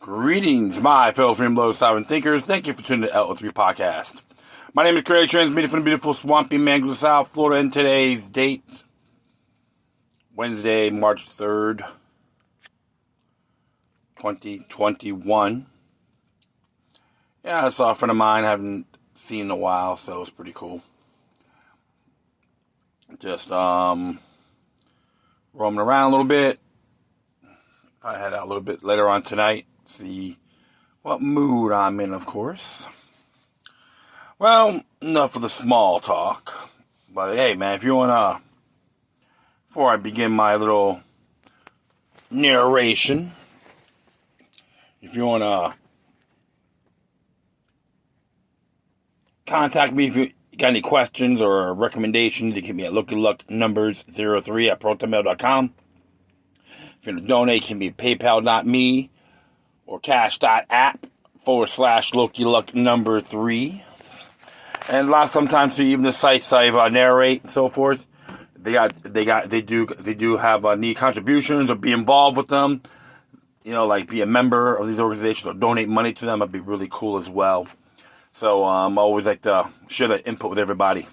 Greetings, my fellow freedom lovers, sovereign thinkers. Thank you for tuning to the LO3 podcast. My name is Craig, transmitting from the beautiful swampy Mango, South Florida, and today's date, Wednesday, March 3rd, 2021. Yeah, I saw a friend of mine I haven't seen in a while, so it's pretty cool. Just roaming around a little bit. I head out a little bit later on tonight. See what mood I'm in, of course. Well, enough of the small talk. But hey, man, if you want to, before I begin my little narration, if you want to contact me if you got any questions or recommendations, you can hit me at LookYouLuckNumbers03@protonmail.com. If you want to donate, it can be PayPal.me or Cash.app/LookYouLuckNumber3. And sometimes even the sites I narrate and so forth, they do have need contributions or be involved with them. You know, like be a member of these organizations or donate money to them. That'd be really cool as well. So I always like to share that input with everybody,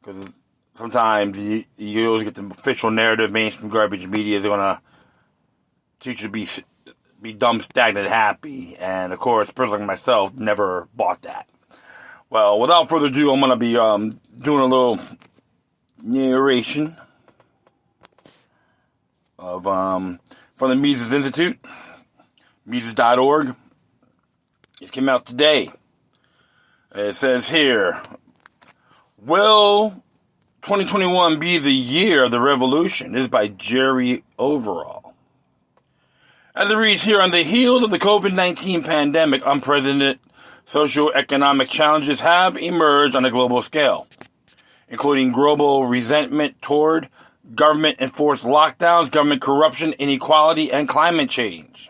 because sometimes you always get the official narrative. Mainstream garbage media is going to teach you to be dumb, stagnant, happy. And, of course, a person like myself never bought that. Well, without further ado, I'm going to be doing a little narration of from the Mises Institute, Mises.org. It came out today. It says here, will 2021 be the year of the revolution? This is by Jerry Overall. As it reads here, on the heels of the COVID-19 pandemic, unprecedented socioeconomic challenges have emerged on a global scale, including global resentment toward government-enforced lockdowns, government corruption, inequality, and climate change.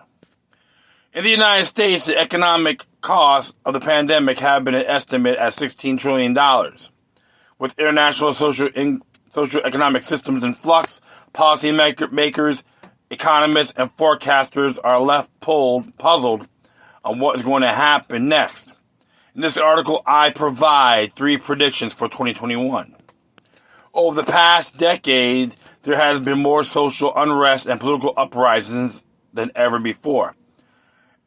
In the United States, the economic costs of the pandemic have been estimated at $16 trillion. With international socioeconomic systems in flux, policymakers, economists, and forecasters are left puzzled on what is going to happen next. In this article, I provide 3 predictions for 2021. Over the past decade, there has been more social unrest and political uprisings than ever before.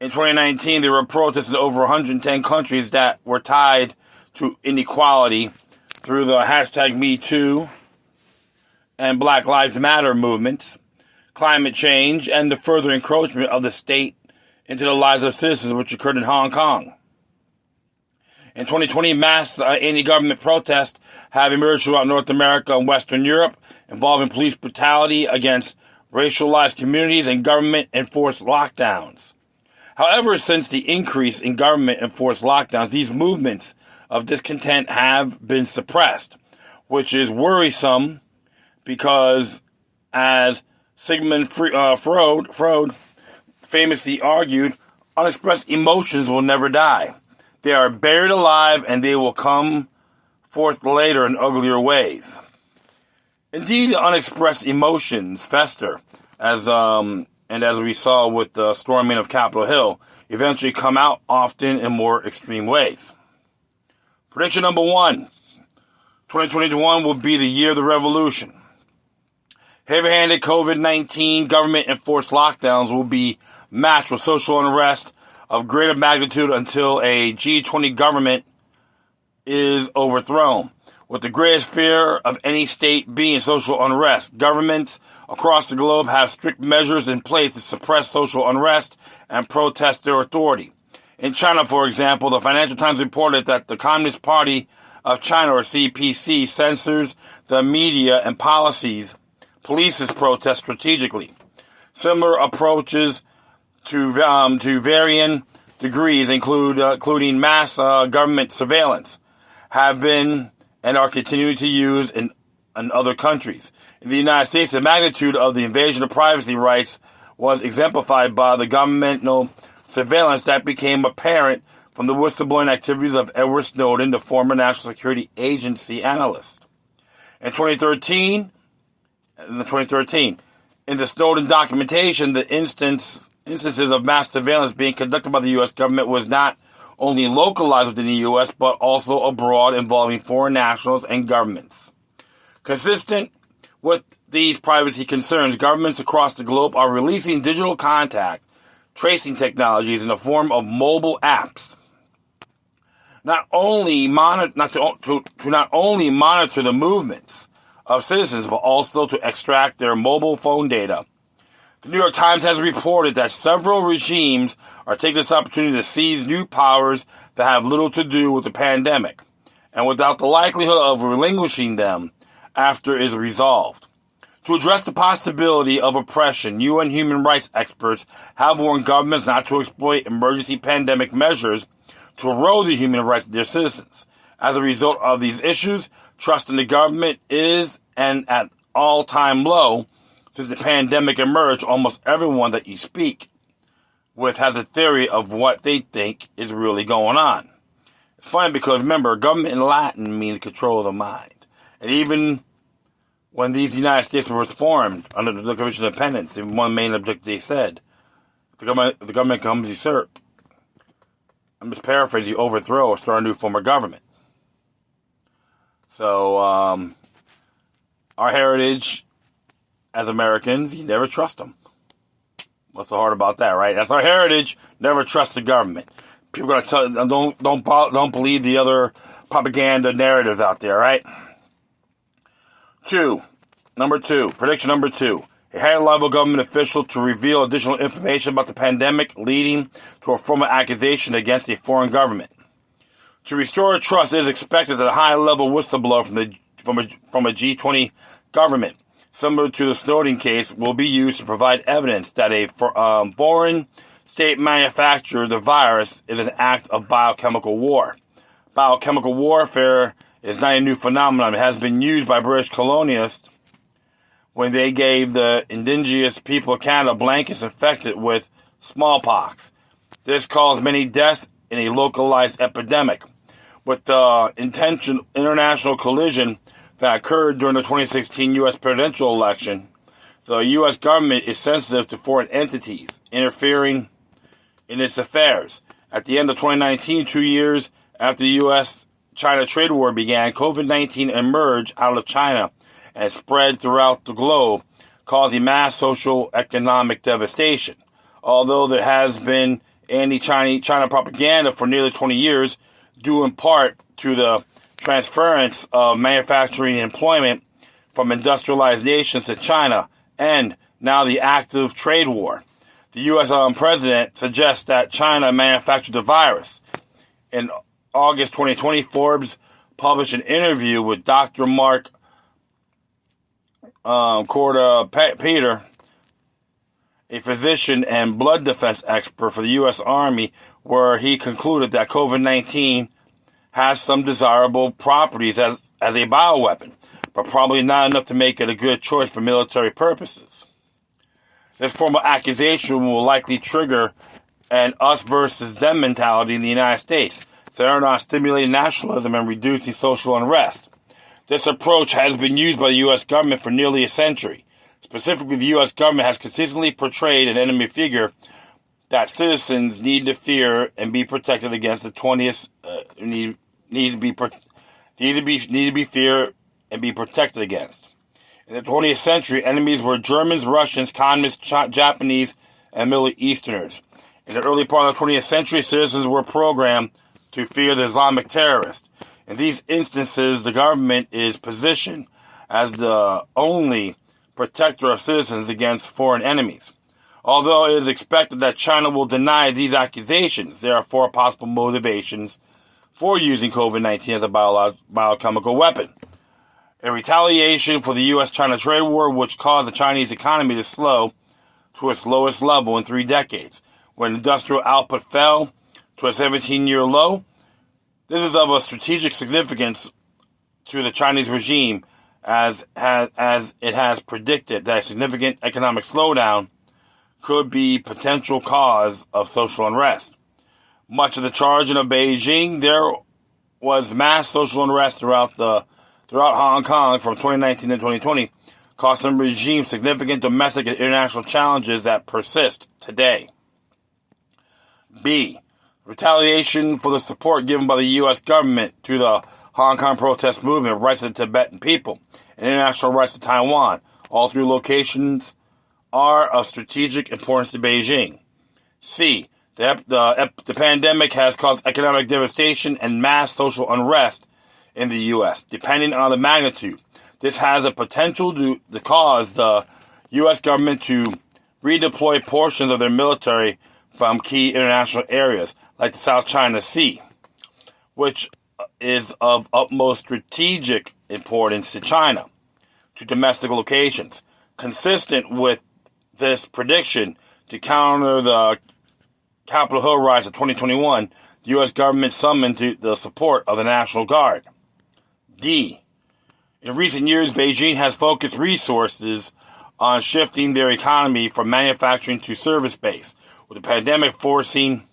In 2019, there were protests in over 110 countries that were tied to inequality through the hashtag #MeToo and Black Lives Matter movements, climate change, and the further encroachment of the state into the lives of citizens, which occurred in Hong Kong. In 2020, mass anti-government protests have emerged throughout North America and Western Europe, involving police brutality against racialized communities and government-enforced lockdowns. However, since the increase in government-enforced lockdowns, these movements of discontent have been suppressed, which is worrisome because, as Sigmund Freud famously argued, unexpressed emotions will never die. They are buried alive, and they will come forth later in uglier ways. Indeed, the unexpressed emotions fester, as we saw with the storming of Capitol Hill, eventually come out often in more extreme ways. Prediction number 1, 2021 will be the year of the revolution. Heavy-handed COVID-19 government-enforced lockdowns will be matched with social unrest of greater magnitude until a G20 government is overthrown, with the greatest fear of any state being social unrest. Governments across the globe have strict measures in place to suppress social unrest and protest their authority. In China, for example, the Financial Times reported that the Communist Party of China, or CPC, censors the media and policies, polices protests strategically. Similar approaches to varying degrees, including mass government surveillance, have been and are continuing to use in other countries. In the United States, the magnitude of the invasion of privacy rights was exemplified by the governmental surveillance that became apparent from the whistleblowing activities of Edward Snowden, the former National Security Agency analyst. In 2013, in the Snowden documentation, the instance instances of mass surveillance being conducted by the U.S. government was not only localized within the U.S., but also abroad, involving foreign nationals and governments. Consistent with these privacy concerns, governments across the globe are releasing digital contact tracing technologies in the form of mobile apps. Not only monitor the movements of citizens, but also to extract their mobile phone data. The New York Times has reported that several regimes are taking this opportunity to seize new powers that have little to do with the pandemic, and without the likelihood of relinquishing them after it is resolved. To address the possibility of oppression, UN human rights experts have warned governments not to exploit emergency pandemic measures to erode the human rights of their citizens. As a result of these issues, trust in the government is at all-time low. Since the pandemic emerged, almost everyone that you speak with has a theory of what they think is really going on. It's funny because, remember, government in Latin means control of the mind. And even when these United States were formed under the Declaration of Independence, one main objective they said, if the government comes, usurp. I'm just paraphrasing, you overthrow or start a new form of government. So, our heritage as Americans, you never trust them. What's so hard about that, right? That's our heritage. Never trust the government. People are going to tell, don't believe the other propaganda narratives out there, right? Prediction number two. A high-level government official to reveal additional information about the pandemic, leading to a formal accusation against a foreign government. To restore trust, it is expected that a high-level whistleblower from a G20 government, similar to the Snowden case, will be used to provide evidence that a foreign state manufactured the virus is an act of biochemical war. Biochemical warfare is not a new phenomenon. It has been used by British colonialists when they gave the indigenous people of Canada blankets infected with smallpox. This caused many deaths in a localized epidemic. With the international collision that occurred during the 2016 U.S. presidential election, the U.S. government is sensitive to foreign entities interfering in its affairs. At the end of 2019, 2 years after the U.S.-China trade war began, COVID-19 emerged out of China and spread throughout the globe, causing mass social economic devastation. Although there has been anti-China propaganda for nearly 20 years, due in part to the transference of manufacturing and employment from industrialized nations to China, and now the active trade war. The U.S. president suggests that China manufactured the virus. In August 2020, Forbes published an interview with Dr. Mark Corda-Peter, a physician and blood defense expert for the U.S. Army, where he concluded that COVID-19 has some desirable properties as a bioweapon, but probably not enough to make it a good choice for military purposes. This formal accusation will likely trigger an us versus them mentality in the United States, centered on stimulating nationalism and reducing social unrest. This approach has been used by the U.S. government for nearly a century. Specifically, the U.S. government has consistently portrayed an enemy figure that citizens need to fear and be protected against. The 20th need to be feared and be protected against. In the 20th century, enemies were Germans, Russians, communists, Japanese, and Middle Easterners. In the early part of the 20th century, citizens were programmed to fear the Islamic terrorists. In these instances, the government is positioned as the only protector of citizens against foreign enemies. Although it is expected that China will deny these accusations, there are four possible motivations for using COVID-19 as a biochemical weapon. A retaliation for the U.S.-China trade war, which caused the Chinese economy to slow to its lowest level in 3 decades. When industrial output fell to a 17-year low, this is of a strategic significance to the Chinese regime, as it has predicted that a significant economic slowdown could be potential cause of social unrest. Much of the charging of Beijing, there was mass social unrest throughout Hong Kong from 2019 to 2020, costing the regime significant domestic and international challenges that persist today. B. Retaliation for the support given by the U.S. government to the Hong Kong protest movement, rights of the Tibetan people, and international rights to Taiwan. All three locations are of strategic importance to Beijing. C. The pandemic has caused economic devastation and mass social unrest in the U.S. Depending on the magnitude, this has a potential to cause the U.S. government to redeploy portions of their military from key international areas like the South China Sea, which is of utmost strategic importance to China, to domestic locations. Consistent with this prediction, to counter the Capitol Hill riots of 2021, the U.S. government summoned to the support of the National Guard. D. In recent years, Beijing has focused resources on shifting their economy from manufacturing to service-based. With the pandemic forcing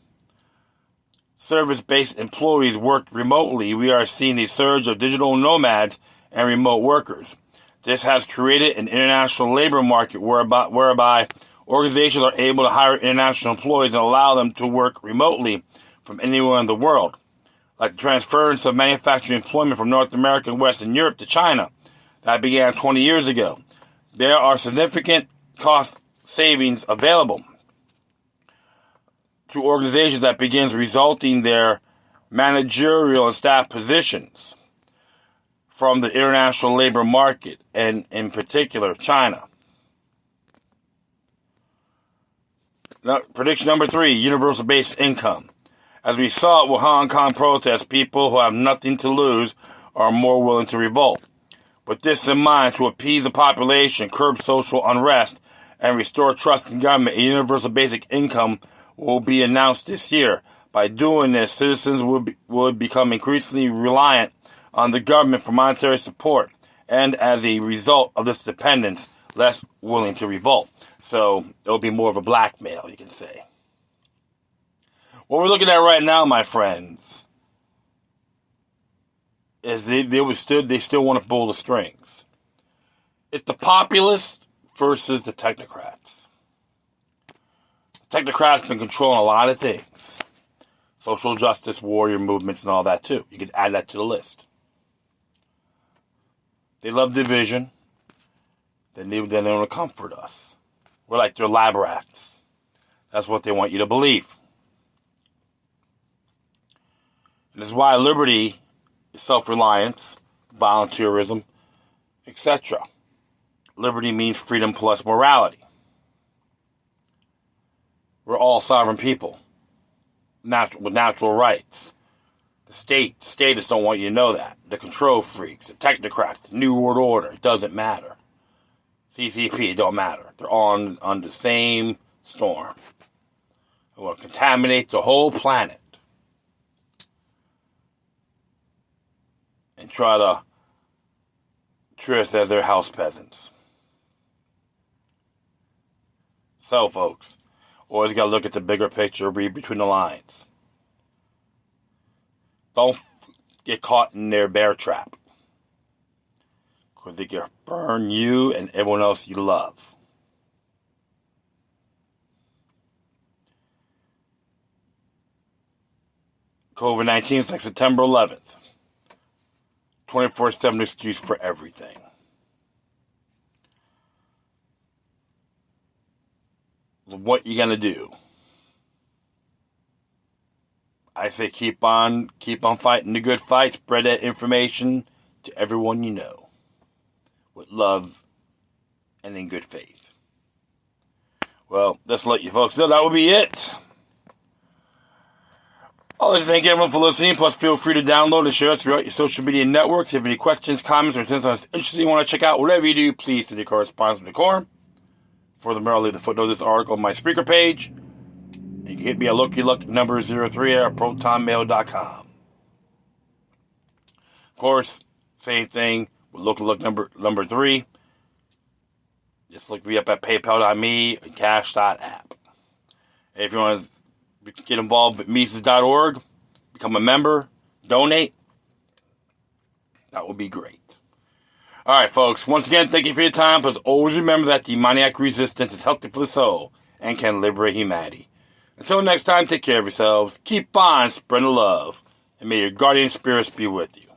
service-based employees work remotely, we are seeing a surge of digital nomads and remote workers. This has created an international labor market whereby organizations are able to hire international employees and allow them to work remotely from anywhere in the world, like the transference of manufacturing employment from North America and Western Europe to China that began 20 years ago. There are significant cost savings available to organizations that begins resulting their managerial and staff positions from the international labor market, and in particular China. Now, prediction number 3, universal basic income. As we saw with Hong Kong protests, people who have nothing to lose are more willing to revolt. With this in mind, to appease the population, curb social unrest, and restore trust in government, a universal basic income will be announced this year. By doing this, citizens would become increasingly reliant on the government for monetary support, and as a result of this dependence, less willing to revolt. So it'll be more of a blackmail, you can say. What we're looking at right now, my friends, is they still want to pull the strings. It's the populists versus the technocrats. The technocrats been controlling a lot of things. Social justice, warrior movements, and all that too. You can add that to the list. They love division. Then they want to comfort us. We're like their lab rats. That's what they want you to believe. And this is why liberty is self-reliance, volunteerism, etc. Liberty means freedom plus morality. We're all sovereign people with natural rights. The statists don't want you to know that. The control freaks, the technocrats, the New World Order, it doesn't matter. CCP, it don't matter. They're all on the same storm. They want to contaminate the whole planet and try to treat us as their house peasants. So, folks, always got to look at the bigger picture, read between the lines. Don't get caught in their bear trap, because they can burn you and everyone else you love. COVID-19 is like September 11th. 24/7 excuse for everything. What you gonna do? I say keep on fighting the good fight. Spread that information to everyone you know, with love and in good faith. Well, let's let you folks know that will be it. I'd like to thank everyone for listening. Plus, feel free to download and share us throughout your social media networks. If you have any questions, comments, or something that's interesting you want to check out, whatever you do, please send your correspondence with Decorum. Furthermore, I'll leave the footnote of this article on my speaker page. You can hit me at LokiLuck number 03 at protonmail.com. Of course, same thing with LokiLuck number 3. Just look me up at paypal.me and cash.app. And if you want to get involved with Mises.org, become a member, donate, that would be great. Alright, folks. Once again, thank you for your time. But always remember that demoniac resistance is healthy for the soul and can liberate humanity. Until next time, take care of yourselves. Keep on spreading love. And may your guardian spirits be with you.